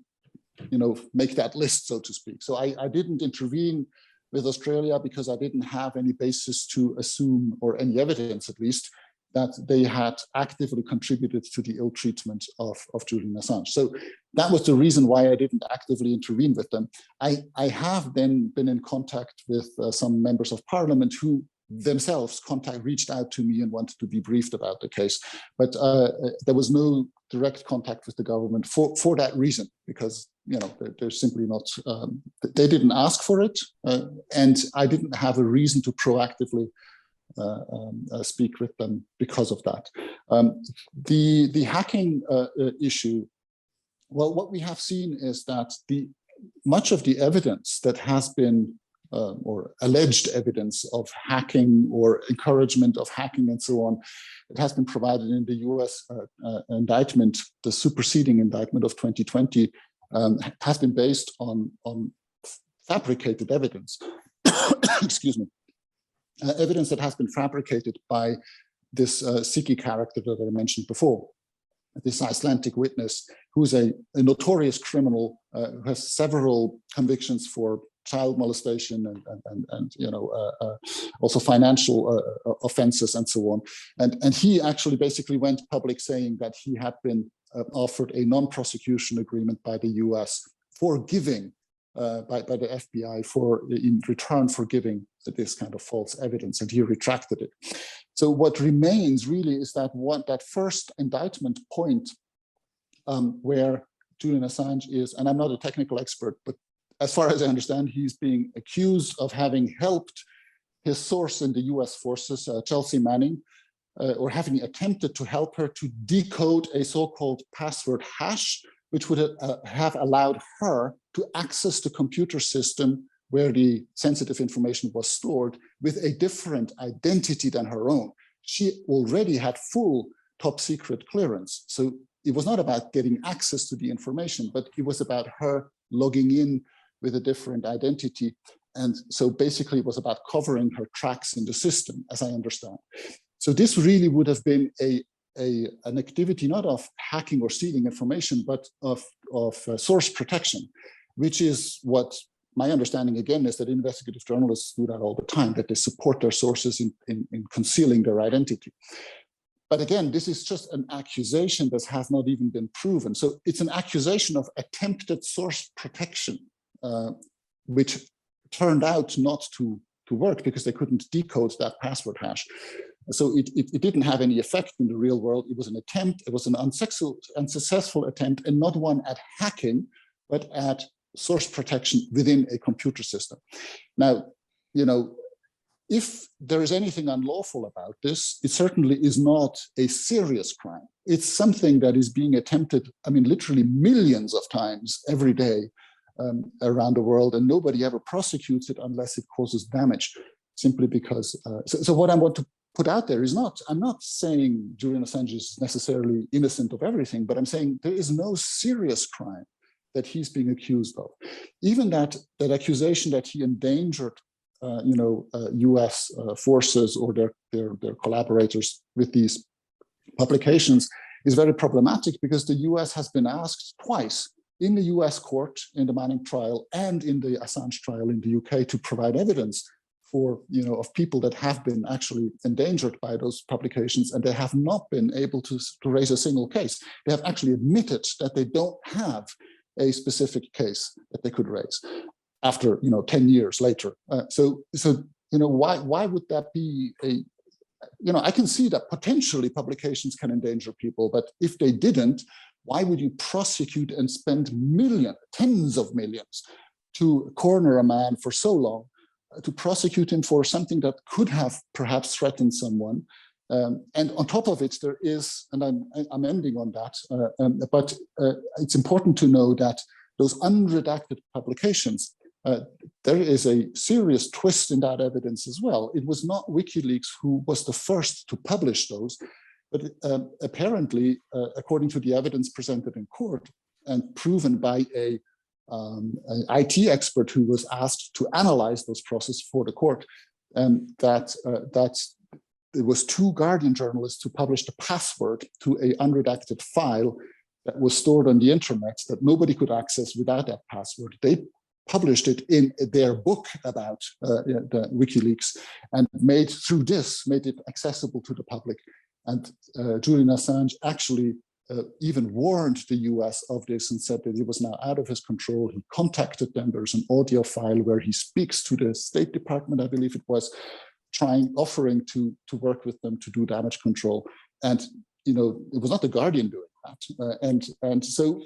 make that list, so to speak. So I didn't intervene with Australia because I didn't have any basis to assume, or any evidence at least, that they had actively contributed to the ill treatment of Julian Assange. So that was the reason why I didn't actively intervene with them. I have then been in contact with some members of parliament who themselves reached out to me and wanted to be briefed about the case. But there was no direct contact with the government for that reason, because they're simply not, they didn't ask for it, and I didn't have a reason to proactively speak with them because of that. The hacking issue, well, what we have seen is that much of the evidence that has been or alleged evidence of hacking or encouragement of hacking and so on, it has been provided in the US indictment, the superseding indictment of 2020, has been based on fabricated evidence. Excuse me. Evidence that has been fabricated by this Siki character that I mentioned before, this Icelandic witness, who's a notorious criminal, who has several convictions for child molestation and also financial offenses and so on. And he actually basically went public saying that he had been offered a non-prosecution agreement by the US for giving by the FBI in return for giving this kind of false evidence, and he retracted it. So what remains really is that first indictment point where Julian Assange is, and I'm not a technical expert, but as far as I understand, he's being accused of having helped his source in the US forces, Chelsea Manning, or having attempted to help her to decode a so-called password hash, which would have allowed her to access the computer system where the sensitive information was stored with a different identity than her own. She already had full top secret clearance. So it was not about getting access to the information, but it was about her logging in with a different identity. And so basically it was about covering her tracks in the system, as I understand. So this really would have been an activity not of hacking or stealing information, but of source protection, which is what my understanding again is, that investigative journalists do that all the time, that they support their sources in concealing their identity. But again, this is just an accusation that has not even been proven. So it's an accusation of attempted source protection, which turned out not to work because they couldn't decode that password hash. So it didn't have any effect in the real world. It was an attempt, it was an unsuccessful attempt, and not one at hacking, but at source protection within a computer system. Now, if there is anything unlawful about this, it certainly is not a serious crime. It's something that is being attempted, literally millions of times every day around the world, and nobody ever prosecutes it unless it causes damage, simply because. So what I want to put out there is I'm not saying Julian Assange is necessarily innocent of everything, but I'm saying there is no serious crime that he's being accused of. Even that accusation that he endangered US forces or their collaborators with these publications is very problematic, because the US has been asked twice in the US court, in the Manning trial, and in the Assange trial in the UK, to provide evidence of people that have been actually endangered by those publications, and they have not been able to raise a single case. They have actually admitted that they don't have a specific case that they could raise after 10 years later. So why would that be I can see that potentially publications can endanger people, but if they didn't, why would you prosecute and spend tens of millions to corner a man for so long, to prosecute him for something that could have perhaps threatened someone? And on top of it, there is, and I'm ending on that, but it's important to know that those unredacted publications there is a serious twist in that evidence as well. It was not WikiLeaks who was the first to publish those, but apparently, according to the evidence presented in court and proven by an IT expert who was asked to analyze those processes for the court, that there was 2 Guardian journalists who published a password to an unredacted file that was stored on the internet that nobody could access without that password. They published it in their book about the WikiLeaks and made it accessible to the public. And Julian Assange actually even warned the US of this and said that it was now out of his control. He contacted them. There's an audio file where he speaks to the State Department, I believe it was, offering to work with them to do damage control. And it was not the Guardian doing that. And so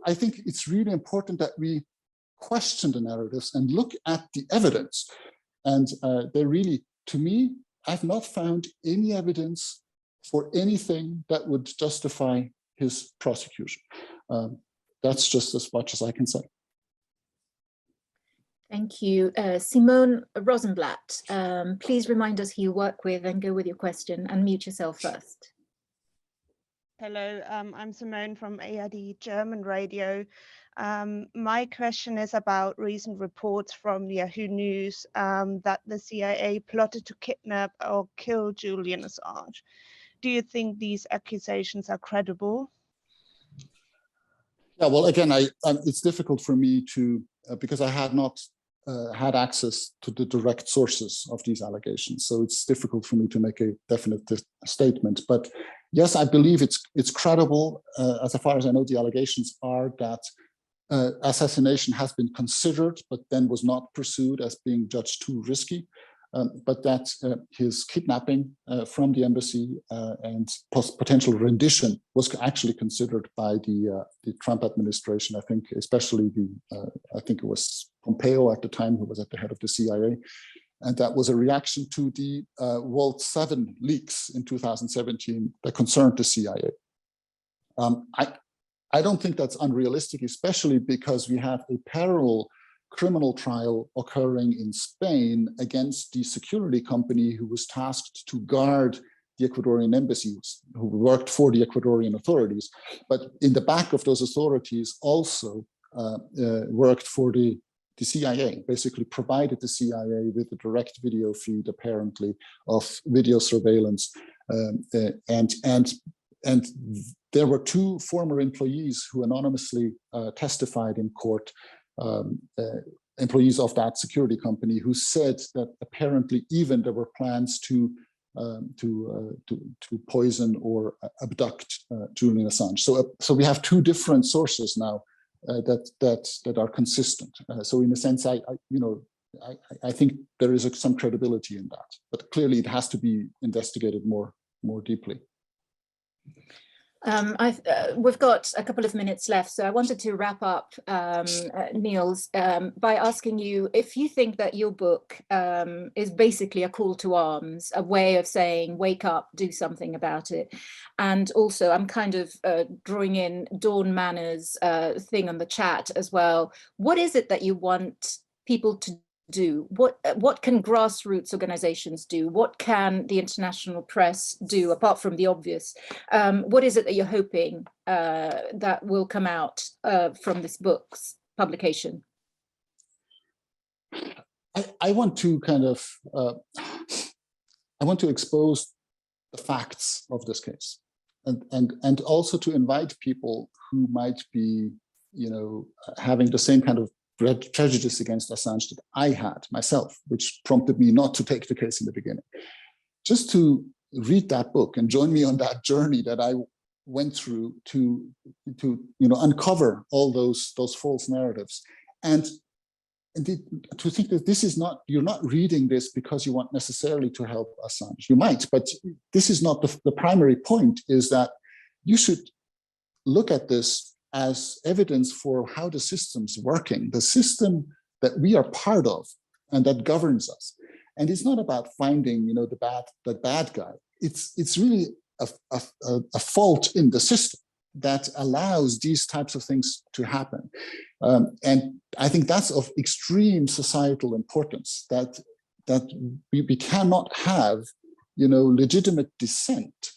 I think it's really important that we question the narratives and look at the evidence. And they really, to me, I've not found any evidence for anything that would justify his prosecution. That's just as much as I can say. Thank you. Simone Rosenblatt, please remind us who you work with and go with your question. Unmute yourself first. Hello, I'm Simone from ARD German Radio. My question is about recent reports from Yahoo News that the CIA plotted to kidnap or kill Julian Assange. Do you think these accusations are credible? Yeah, well, again, it's difficult for me to, because I had not had access to the direct sources of these allegations. So it's difficult for me to make a definite statement. But yes, I believe it's credible. As far as I know, the allegations are that assassination has been considered, but then was not pursued as being judged too risky. But that his kidnapping from the embassy and potential rendition was actually considered by the Trump administration. I think, especially I think it was Pompeo at the time, who was at the head of the CIA, and that was a reaction to the Vault 7 leaks in 2017 that concerned the CIA. I don't think that's unrealistic, especially because we have a parallel criminal trial occurring in Spain against the security company who was tasked to guard the Ecuadorian embassies, who worked for the Ecuadorian authorities, but in the back of those authorities also worked for the CIA, basically provided the CIA with a direct video feed, apparently, of video surveillance. And there were 2 former employees who anonymously testified in court, employees of that security company, who said that apparently even there were plans to poison or abduct Julian Assange. So we have 2 different sources now that are consistent. So in a sense, I think there is some credibility in that, but clearly it has to be investigated more deeply. We've got a couple of minutes left, so I wanted to wrap up, Nils, by asking you if you think that your book is basically a call to arms, a way of saying, wake up, do something about it. And also, I'm kind of drawing in Dawn Manner's thing on the chat as well. What is it that you want people to do? What can grassroots organizations do? What can the international press do, apart from the obvious? What is it that you're hoping that will come out from this book's publication? I want to kind of, I want to expose the facts of this case, and also to invite people who might be, having the same kind of prejudice against Assange that I had myself, which prompted me not to take the case in the beginning. Just to read that book and join me on that journey that I went through to uncover all those false narratives, and to think that this is not, you're not reading this because you want necessarily to help Assange. You might, but this is not the primary point. Is that you should look at this as evidence for how the system's working, the system that we are part of and that governs us. And it's not about finding, the bad guy. It's really a fault in the system. that allows these types of things to happen. And I think that's of extreme societal importance, that we cannot have, legitimate dissent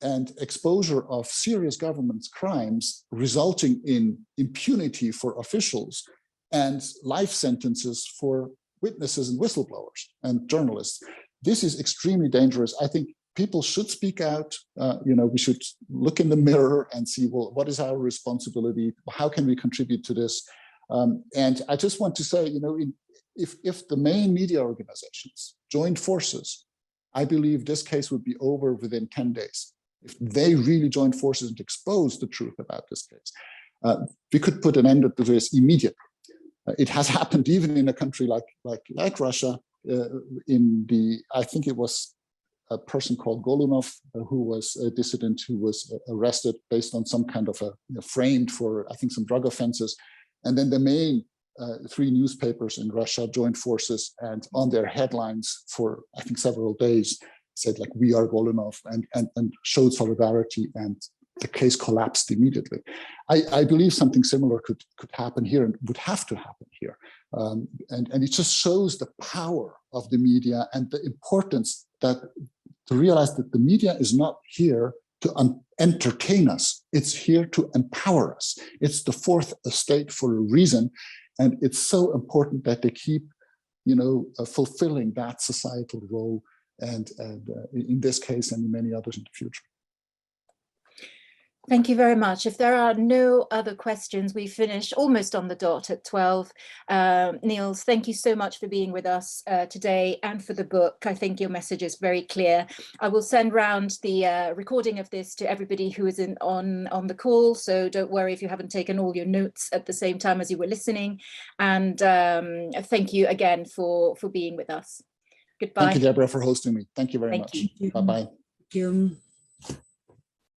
and exposure of serious government crimes resulting in impunity for officials and life sentences for witnesses and whistleblowers and journalists. This is extremely dangerous. I think people should speak out. We should look in the mirror and see, well, what is our responsibility? How can we contribute to this? And I just want to say, if the main media organizations joined forces, I believe this case would be over within 10 days. If they really joined forces and exposed the truth about this case, we could put an end to this immediately. It has happened even in a country like Russia. I think it was a person called Golunov, who was a dissident who was arrested based on some kind of framed for, I think, some drug offenses. And then the main 3 newspapers in Russia joined forces, and on their headlines for, I think, several days said, like, "We are Golunov," and showed solidarity, and the case collapsed immediately. I believe something similar could happen here and would have to happen here. And it just shows the power of the media and the importance to realize that the media is not here to entertain us. It's here to empower us. It's the fourth estate for a reason. And it's so important that they keep, fulfilling that societal role, and in this case and in many others in the future. Thank you very much. If there are no other questions, we finish almost on the dot at 12. Nils, thank you so much for being with us today and for the book. I think your message is very clear. I will send round the recording of this to everybody who is on the call, so don't worry if you haven't taken all your notes at the same time as you were listening. And thank you again for being with us. Goodbye. Thank you, Deborah, for hosting me. Thank you very much. You. Bye-bye. Thank you.